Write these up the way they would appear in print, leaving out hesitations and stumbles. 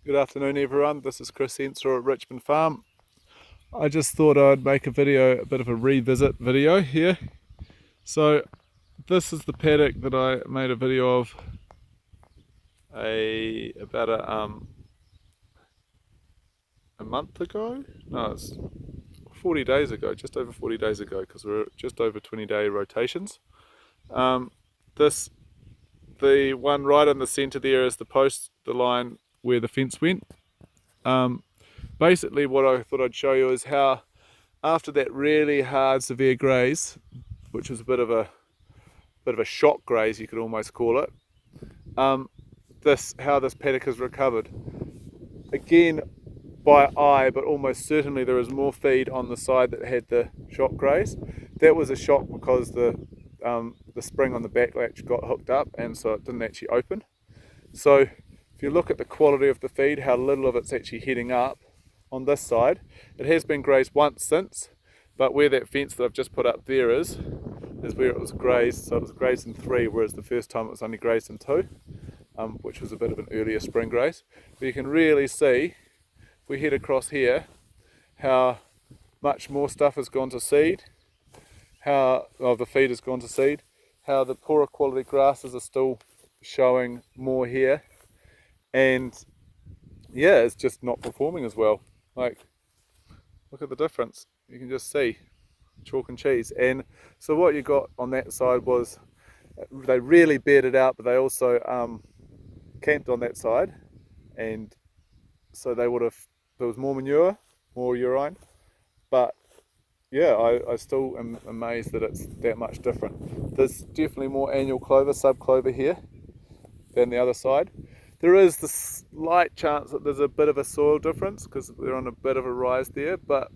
Good afternoon everyone, this is Chris Ensor at Richmond Farm. I just thought I'd make a bit of a revisit video here. So this is the paddock that I made a video of about a month ago? No, it's 40 days ago, just over 40 days ago, because we're just over 20-day rotations. The one right in the centre there is the post, the line where the fence went. Basically what I thought I'd show you is how after that really hard severe graze, which was a bit of a shock graze you could almost call it, how this paddock has recovered. Again, by eye, but almost certainly there is more feed on the side that had the shock graze. That was a shock because the spring on the back latch got hooked up and so it didn't actually open. So if you look at the quality of the feed, how little of it's actually heading up on this side, it has been grazed once since, but where that fence that I've just put up there is where it was grazed. So it was grazed in 3, whereas the first time it was only grazed in 2, which was a bit of an earlier spring graze. But you can really see, if we head across here, how much more stuff has gone to seed, how the feed has gone to seed, how the poorer quality grasses are still showing more here, and yeah, it's just not performing as well. Like, look at the difference, you can just see chalk and cheese. And so what you got on that side was they really bedded out, but they also camped on that side, and so there was more manure, more urine. But yeah, I still am amazed that it's that much different. There's definitely more annual clover, sub-clover here than the other side. There is the slight chance that there's a bit of a soil difference because they're on a bit of a rise there, but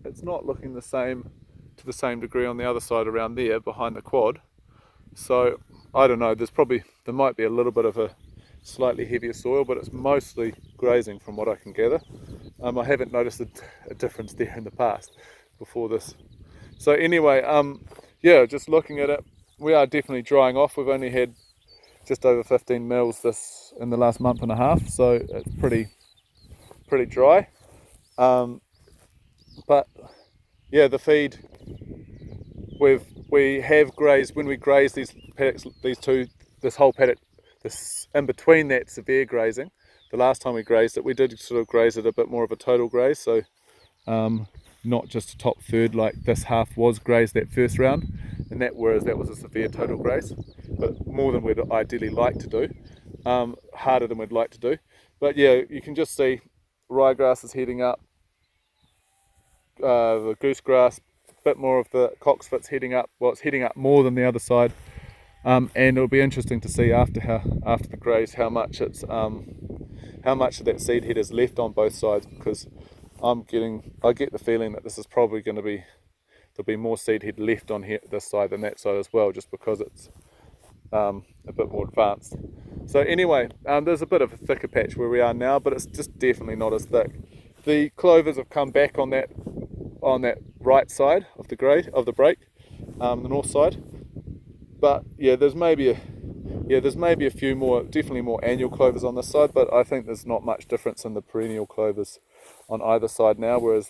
it's not looking the same to the same degree on the other side around there behind the quad. So I don't know, there might be a little bit of a slightly heavier soil, but it's mostly grazing from what I can gather. I haven't noticed a difference there in the past before this. So anyway, yeah, just looking at it, we are definitely drying off. We've only had just over 15 mils this in the last month and a half, so it's pretty dry. But yeah, the feed we have grazed when we graze these paddocks, this whole paddock, this in between that severe grazing. The last time we grazed it, we did sort of graze it a bit more of a total graze, so not just a top third like this half was grazed that first round, and whereas that was a severe total graze, but more than we'd ideally like to do, harder than we'd like to do. But yeah, you can just see ryegrass is heading up, the goosegrass, a bit more of the cocksfoot's heading up. Well, it's heading up more than the other side, and it'll be interesting to see after the graze how much of that seed head is left on both sides, because I get the feeling that this is probably going to be, there'll be more seed head left on here this side than that side as well, just because it's a bit more advanced. So anyway, there's a bit of a thicker patch where we are now, but it's just definitely not as thick. The clovers have come back on that right side of the break, the north side. But yeah, there's maybe a few more, definitely more annual clovers on this side, but I think there's not much difference in the perennial clovers on either side now, whereas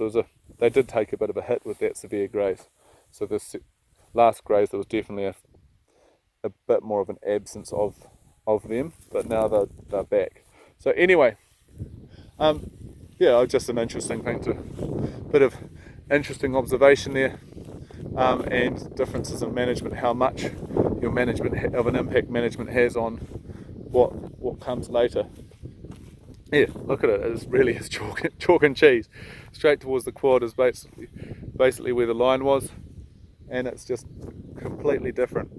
they did take a bit of a hit with that severe graze. So this last graze, there was definitely a bit more of an absence of them, but now they're back. So anyway, yeah, just an interesting thing bit of interesting observation there, and differences in management, how much your management of an impact management has on what comes later. Yeah, look at it, it really is chalk and cheese. Straight towards the quad is basically where the line was, and it's just completely different.